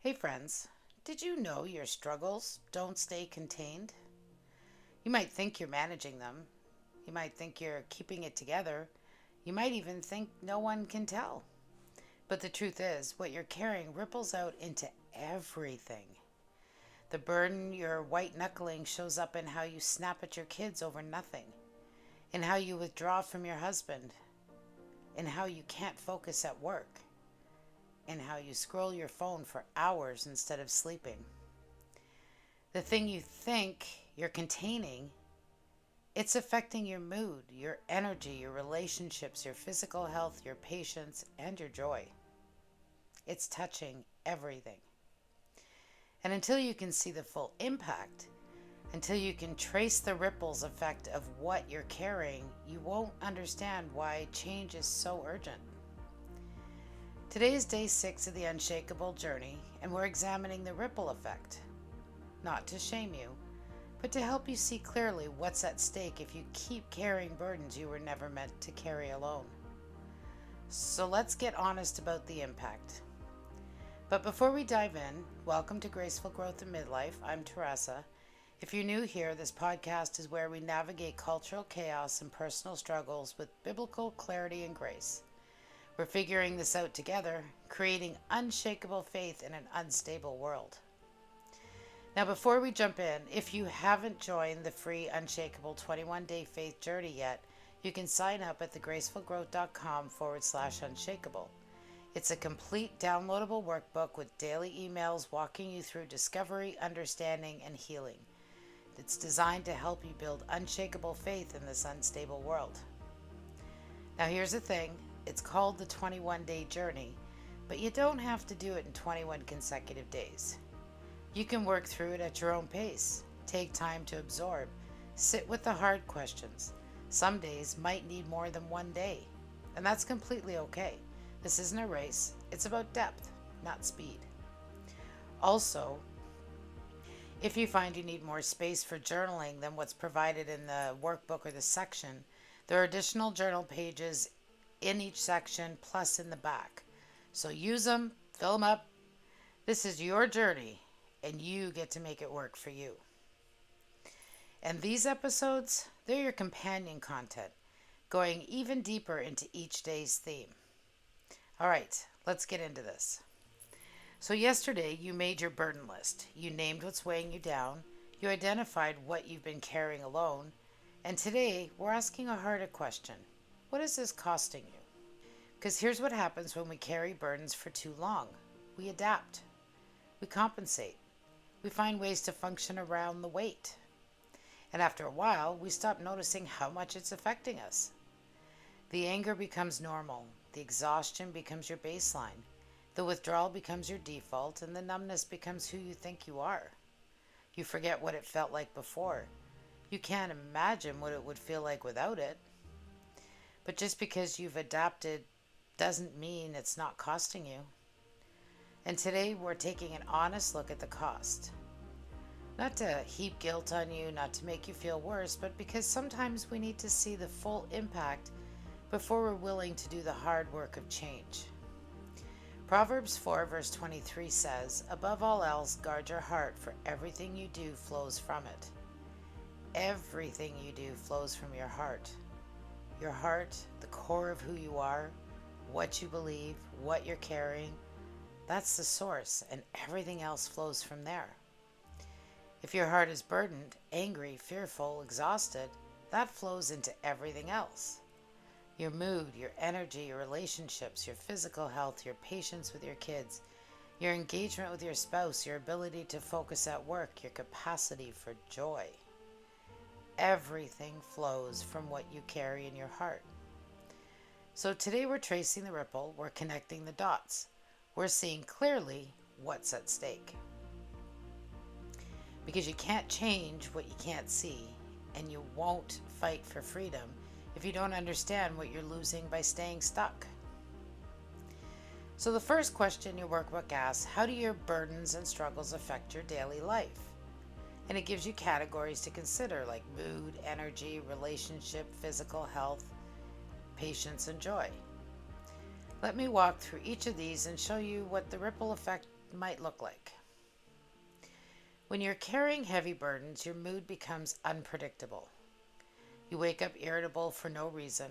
Hey friends, did you know your struggles don't stay contained? You might think you're managing them. You might think you're keeping it together. You might even think no one can tell. But the truth is, what you're carrying ripples out into everything. The burden you're white knuckling shows up in how you snap at your kids over nothing, in how you withdraw from your husband, in how you can't focus at work, in how you scroll your phone for hours instead of sleeping. The thing you think you're containing, it's affecting your mood, your energy, your relationships, your physical health, your patience, and your joy. It's touching everything. And until you can see the full impact, until you can trace the ripples effect of what you're carrying, you won't understand why change is so urgent. Today is day 6 of the Unshakable journey, and we're examining the ripple effect. Not to shame you, but to help you see clearly what's at stake if you keep carrying burdens you were never meant to carry alone. So let's get honest about the impact. But before we dive in, welcome to Graceful Growth in Midlife. I'm Teresa. If you're new here, this podcast is where we navigate cultural chaos and personal struggles with biblical clarity and grace. We're figuring this out together, creating unshakable faith in an unstable world. Now, before we jump in, if you haven't joined the free Unshakable 21-day faith journey yet, you can sign up at thegracefulgrowth.com/unshakable. It's a complete downloadable workbook with daily emails walking you through discovery, understanding, and healing. It's designed to help you build unshakable faith in this unstable world. Now, here's the thing. It's called the 21-day journey, but you don't have to do it in 21 consecutive days. You can work through it at your own pace. Take time to absorb. Sit with the hard questions. Some days might need more than one day, and that's completely okay. This isn't a race. It's about depth, not speed. Also, if you find you need more space for journaling than what's provided in the workbook or the section, there are additional journal pages in each section plus in the back. So use them, fill them up. This is your journey, and you get to make it work for you. And these episodes, they're your companion content, going even deeper into each day's theme. All right, let's get into this. So yesterday, you made your burden list. You named what's weighing you down. You identified what you've been carrying alone. And today, we're asking a harder question. What is this costing you? Because here's what happens when we carry burdens for too long. We adapt. We compensate. We find ways to function around the weight. And after a while, we stop noticing how much it's affecting us. The anger becomes normal. The exhaustion becomes your baseline. The withdrawal becomes your default, and the numbness becomes who you think you are. You forget what it felt like before. You can't imagine what it would feel like without it. But just because you've adapted doesn't mean it's not costing you. And today we're taking an honest look at the cost. Not to heap guilt on you, not to make you feel worse, but because sometimes we need to see the full impact before we're willing to do the hard work of change. Proverbs 4 verse 23 says, "Above all else, guard your heart, for everything you do flows from it." Everything you do flows from your heart. Your heart, the core of who you are, what you believe, what you're carrying, that's the source, and everything else flows from there. If your heart is burdened, angry, fearful, exhausted, that flows into everything else. Your mood, your energy, your relationships, your physical health, your patience with your kids, your engagement with your spouse, your ability to focus at work, your capacity for joy. Everything flows from what you carry in your heart. So today we're tracing the ripple, we're connecting the dots. We're seeing clearly what's at stake. Because you can't change what you can't see, and you won't fight for freedom if you don't understand what you're losing by staying stuck. So the first question your workbook asks, how do your burdens and struggles affect your daily life? And it gives you categories to consider like mood, energy, relationship, physical health, patience, and joy. Let me walk through each of these and show you what the ripple effect might look like. When you're carrying heavy burdens, your mood becomes unpredictable. You wake up irritable for no reason.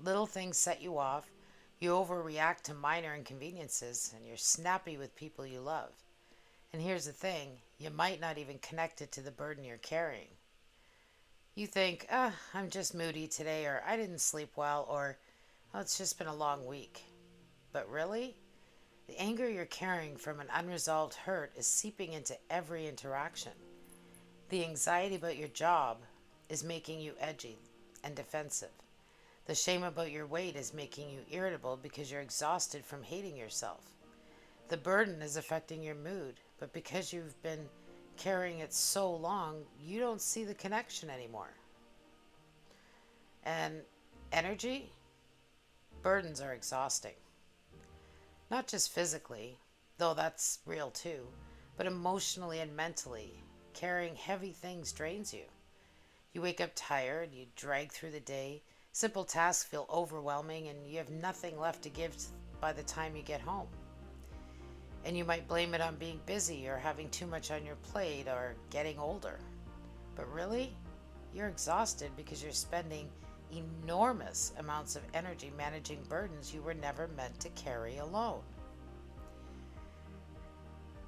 Little things set you off. You overreact to minor inconveniences, and you're snappy with people you love. And here's the thing, you might not even connect it to the burden you're carrying. You think, I'm just moody today, or I didn't sleep well, or oh, it's just been a long week. But really, the anger you're carrying from an unresolved hurt is seeping into every interaction. The anxiety about your job is making you edgy and defensive. The shame about your weight is making you irritable because you're exhausted from hating yourself. The burden is affecting your mood, but because you've been carrying it so long, you don't see the connection anymore. And energy, burdens are exhausting. Not just physically, though that's real too, but emotionally and mentally. Carrying heavy things drains you. You wake up tired, you drag through the day, simple tasks feel overwhelming, and you have nothing left to give by the time you get home. And you might blame it on being busy or having too much on your plate or getting older. But really, you're exhausted because you're spending enormous amounts of energy managing burdens you were never meant to carry alone.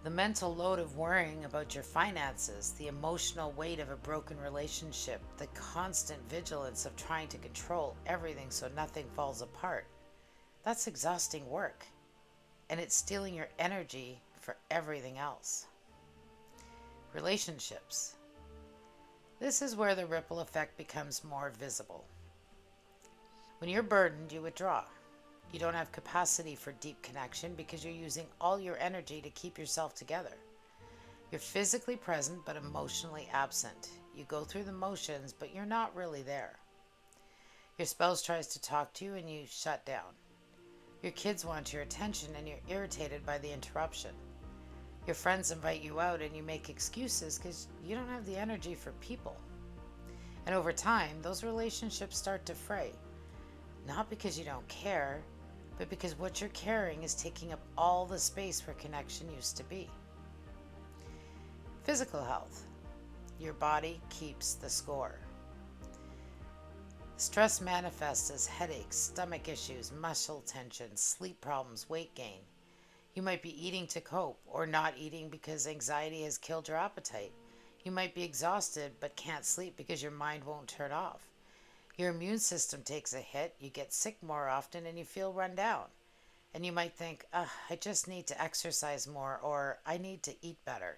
The mental load of worrying about your finances, the emotional weight of a broken relationship, the constant vigilance of trying to control everything so nothing falls apart, that's exhausting work. And it's stealing your energy for everything else. Relationships. This is where the ripple effect becomes more visible. When you're burdened, you withdraw. You don't have capacity for deep connection because you're using all your energy to keep yourself together. You're physically present but emotionally absent. You go through the motions, but you're not really there. Your spouse tries to talk to you and you shut down. Your kids want your attention and you're irritated by the interruption. Your friends invite you out and you make excuses because you don't have the energy for people. And over time, those relationships start to fray. Not because you don't care, but because what you're carrying is taking up all the space where connection used to be. Physical health. Your body keeps the score. Stress manifests as headaches, stomach issues, muscle tension, sleep problems, weight gain. You might be eating to cope or not eating because anxiety has killed your appetite. You might be exhausted but can't sleep because your mind won't turn off. Your immune system takes a hit, you get sick more often, and you feel run down. And you might think, I just need to exercise more, or I need to eat better.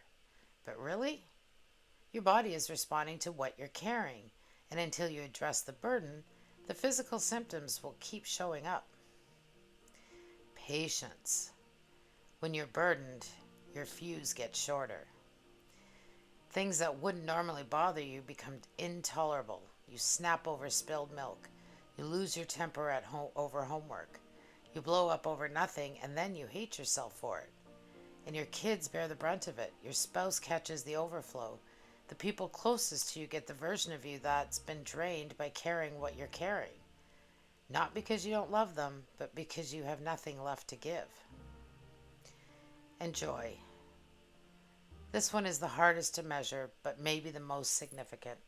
But really, your body is responding to what you're carrying. And until you address the burden, the physical symptoms will keep showing up. Patience. When you're burdened, your fuse gets shorter. Things that wouldn't normally bother you become intolerable. You snap over spilled milk. You lose your temper at home over homework. You blow up over nothing, and then you hate yourself for it. And your kids bear the brunt of it. Your spouse catches the overflow. The people closest to you get the version of you that's been drained by carrying what you're carrying. Not because you don't love them, but because you have nothing left to give. And joy. This one is the hardest to measure, but maybe the most significant.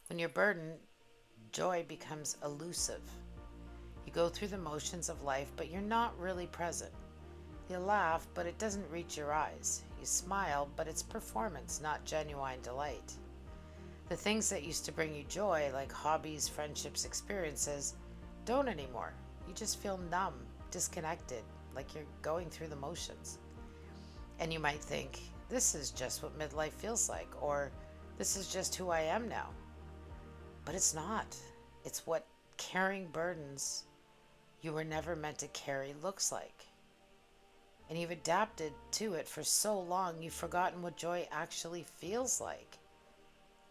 When you're burdened, joy becomes elusive. You go through the motions of life, but you're not really present. You laugh, but it doesn't reach your eyes. You smile, but it's performance, not genuine delight. The things that used to bring you joy, like hobbies, friendships, experiences, don't anymore. You just feel numb, disconnected, like you're going through the motions. And you might think, this is just what midlife feels like, or this is just who I am now. But it's not. It's what carrying burdens you were never meant to carry looks like. And you've adapted to it for so long, you've forgotten what joy actually feels like.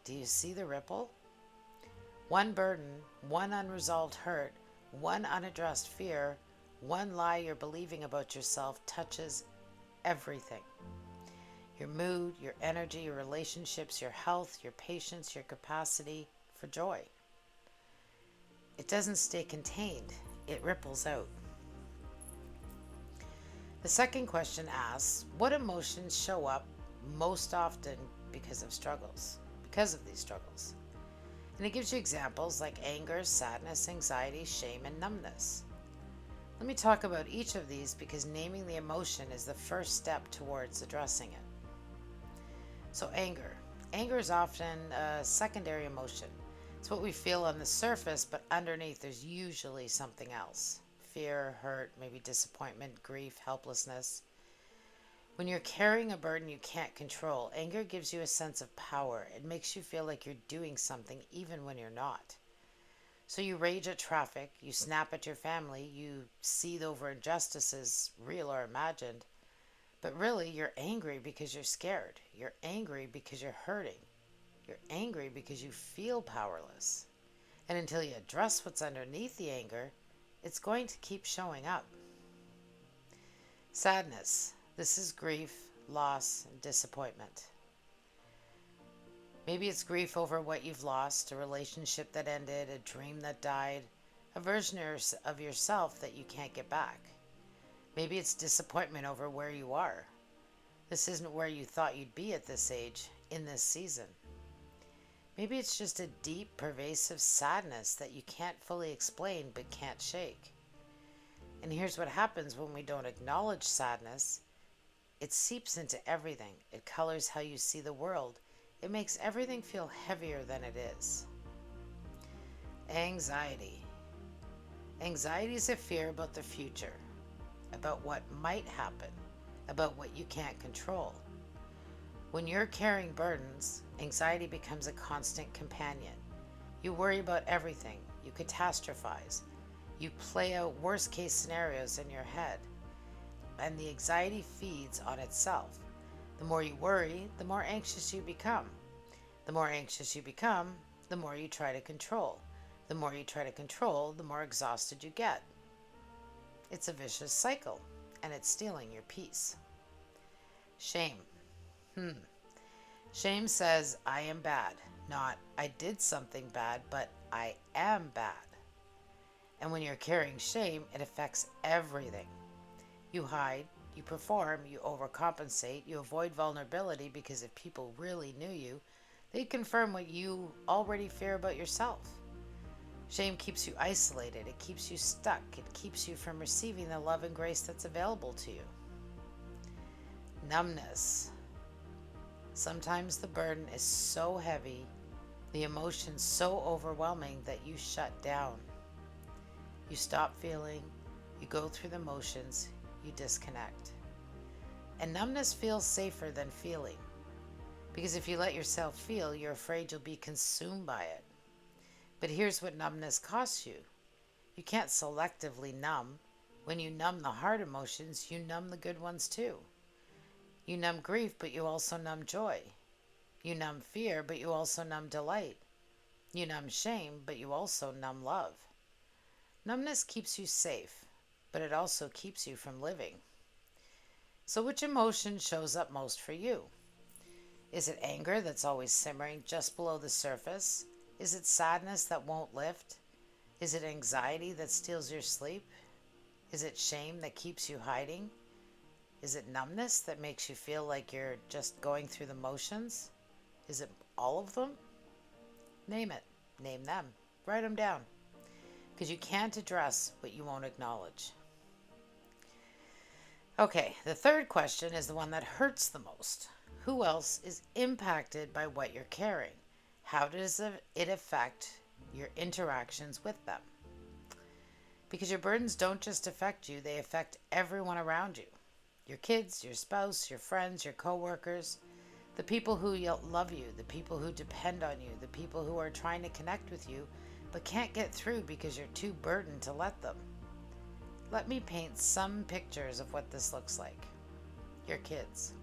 Do you see the ripple? One burden, one unresolved hurt, one unaddressed fear, one lie you're believing about yourself touches everything. Your mood, your energy, your relationships, your health, your patience, your capacity for joy. It doesn't stay contained. It ripples out. The second question asks, what emotions show up most often because of struggles? Because of these struggles. And it gives you examples like anger, sadness, anxiety, shame, and numbness. Let me talk about each of these because naming the emotion is the first step towards addressing it. So, anger. Anger is often a secondary emotion. It's what we feel on the surface, but underneath there's usually something else: fear, hurt, maybe disappointment, grief, helplessness. When you're carrying a burden you can't control, anger gives you a sense of power. It makes you feel like you're doing something even when you're not. So you rage at traffic, you snap at your family, you seethe over injustices, real or imagined. But really, you're angry because you're scared. You're angry because you're hurting. You're angry because you feel powerless. And until you address what's underneath the anger, it's going to keep showing up. Sadness. This is grief, loss, and disappointment. Maybe it's grief over what you've lost, a relationship that ended, a dream that died, a version of yourself that you can't get back. Maybe it's disappointment over where you are. This isn't where you thought you'd be at this age, in this season. Maybe it's just a deep, pervasive sadness that you can't fully explain but can't shake. And here's what happens when we don't acknowledge sadness. It seeps into everything. It colors how you see the world. It makes everything feel heavier than it is. Anxiety. Anxiety is a fear about the future, about what might happen, about what you can't control. When you're carrying burdens, anxiety becomes a constant companion. You worry about everything. You catastrophize. You play out worst-case scenarios in your head. And the anxiety feeds on itself. The more you worry, the more anxious you become. The more anxious you become, the more you try to control. The more you try to control, the more exhausted you get. It's a vicious cycle, and it's stealing your peace. Shame. Shame says, I am bad, not I did something bad, but I am bad. And when you're carrying shame, it affects everything. You hide, you perform, you overcompensate, you avoid vulnerability because if people really knew you, they'd confirm what you already fear about yourself. Shame keeps you isolated, it keeps you stuck, it keeps you from receiving the love and grace that's available to you. Numbness. Sometimes the burden is so heavy, the emotion so overwhelming that you shut down. You stop feeling, you go through the motions, you disconnect. And numbness feels safer than feeling. Because if you let yourself feel, you're afraid you'll be consumed by it. But here's what numbness costs you. You can't selectively numb. When you numb the hard emotions, you numb the good ones too. You numb grief, but you also numb joy. You numb fear, but you also numb delight. You numb shame, but you also numb love. Numbness keeps you safe, but it also keeps you from living. So which emotion shows up most for you? Is it anger that's always simmering just below the surface? Is it sadness that won't lift? Is it anxiety that steals your sleep? Is it shame that keeps you hiding? Is it numbness that makes you feel like you're just going through the motions? Is it all of them? Name it. Name them. Write them down. Because you can't address what you won't acknowledge. Okay, the third question is the one that hurts the most. Who else is impacted by what you're carrying? How does it affect your interactions with them? Because your burdens don't just affect you, they affect everyone around you. Your kids, your spouse, your friends, your coworkers, the people who love you, the people who depend on you, the people who are trying to connect with you but can't get through because you're too burdened to let them. Let me paint some pictures of what this looks like. Your kids.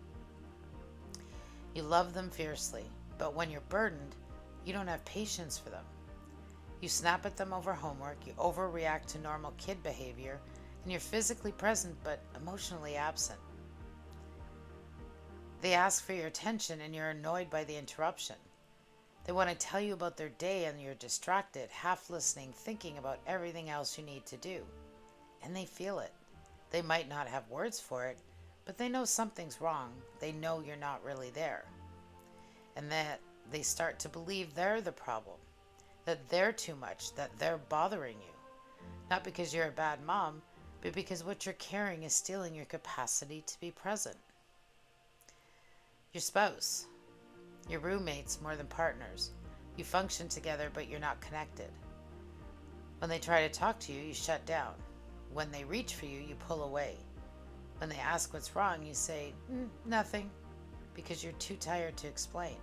You love them fiercely, but when you're burdened, you don't have patience for them. You snap at them over homework, you overreact to normal kid behavior, and you're physically present but emotionally absent. They ask for your attention and you're annoyed by the interruption. They want to tell you about their day and you're distracted, half listening, thinking about everything else you need to do. And they feel it. They might not have words for it, but they know something's wrong. They know you're not really there. And that they start to believe they're the problem, that they're too much, that they're bothering you. Not because you're a bad mom, but because what you're carrying is stealing your capacity to be present. Your spouse, your roommates more than partners. You function together, but you're not connected. When they try to talk to you, you shut down. When they reach for you, you pull away. When they ask what's wrong, you say, nothing, because you're too tired to explain.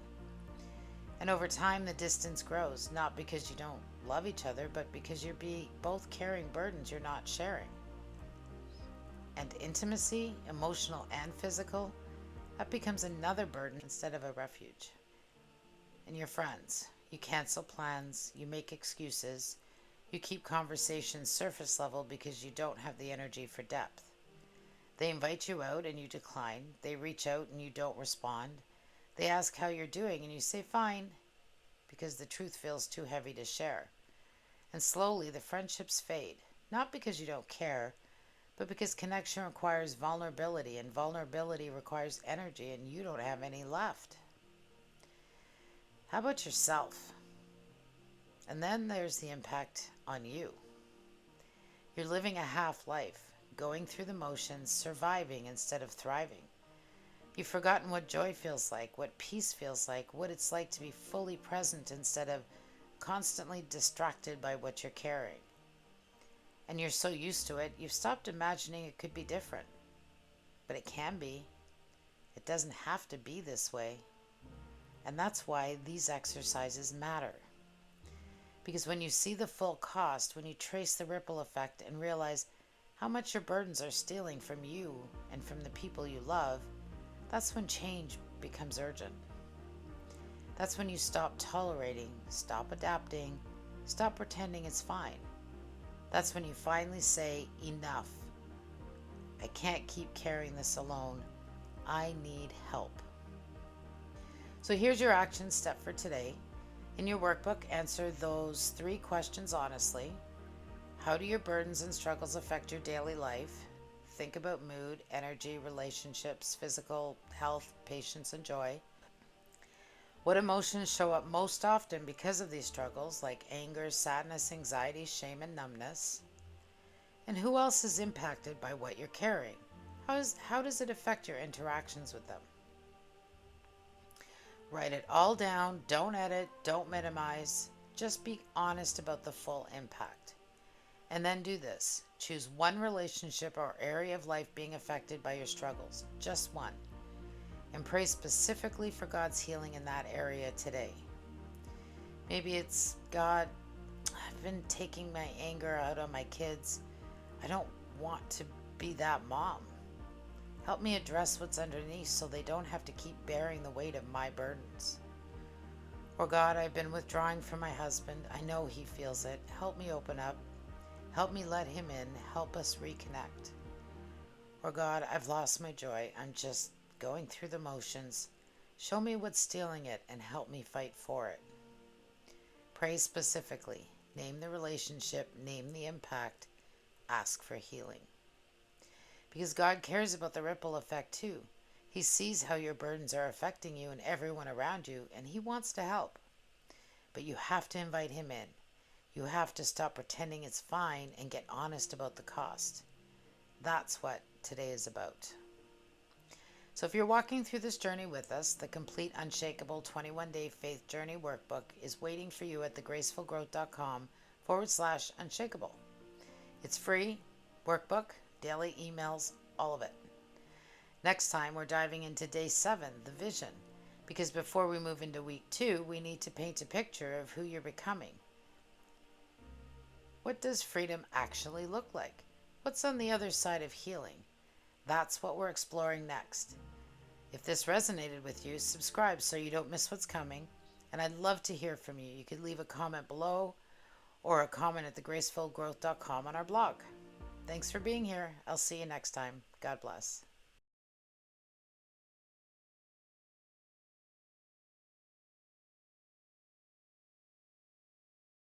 And over time, the distance grows, not because you don't love each other, but because you're both carrying burdens you're not sharing. And intimacy, emotional and physical, that becomes another burden instead of a refuge. And your friends, you cancel plans, you make excuses, you keep conversations surface level because you don't have the energy for depth. They invite you out and you decline. They reach out and you don't respond. They ask how you're doing and you say fine, because the truth feels too heavy to share. And slowly the friendships fade, not because you don't care, but because connection requires vulnerability, and vulnerability requires energy, and you don't have any left. How about yourself? And then there's the impact on you. You're living a half life, going through the motions, surviving instead of thriving. You've forgotten what joy feels like, what peace feels like, what it's like to be fully present instead of constantly distracted by what you're carrying. And you're so used to it, you've stopped imagining it could be different. But it can be. It doesn't have to be this way. And that's why these exercises matter. Because when you see the full cost, when you trace the ripple effect and realize how much your burdens are stealing from you and from the people you love, that's when change becomes urgent. That's when you stop tolerating, stop adapting, stop pretending it's fine. That's when you finally say, enough. I can't keep carrying this alone. I need help. So here's your action step for today. In your workbook, answer those 3 questions honestly. How do your burdens and struggles affect your daily life? Think about mood, energy, relationships, physical health, patience, and joy. What emotions show up most often because of these struggles, like anger, sadness, anxiety, shame, and numbness? And who else is impacted by what you're carrying? How does it affect your interactions with them? Write it all down. Don't edit. Don't minimize. Just be honest about the full impact. And then do this. Choose one relationship or area of life being affected by your struggles. Just one. And pray specifically for God's healing in that area today. Maybe it's, God, I've been taking my anger out on my kids. I don't want to be that mom. Help me address what's underneath so they don't have to keep bearing the weight of my burdens. Or God, I've been withdrawing from my husband. I know he feels it. Help me open up. Help me let him in. Help us reconnect. Or God, I've lost my joy. I'm just going through the motions. Show me what's stealing it and help me fight for it. Pray specifically. Name the relationship. Name the impact. Ask for healing. Because God cares about the ripple effect too. He sees how your burdens are affecting you and everyone around you, and he wants to help. But you have to invite him in. You have to stop pretending it's fine and get honest about the cost. That's what today is about. So if you're walking through this journey with us, the complete Unshakable 21-Day Faith Journey Workbook is waiting for you at thegracefulgrowth.com/unshakable. It's free, workbook, daily emails, all of it. Next time, we're diving into day 7, the vision. Because before we move into week 2, we need to paint a picture of who you're becoming. What does freedom actually look like? What's on the other side of healing? That's what we're exploring next. If this resonated with you, subscribe so you don't miss what's coming. And I'd love to hear from you. You could leave a comment below or a comment at thegracefulgrowth.com on our blog. Thanks for being here. I'll see you next time. God bless.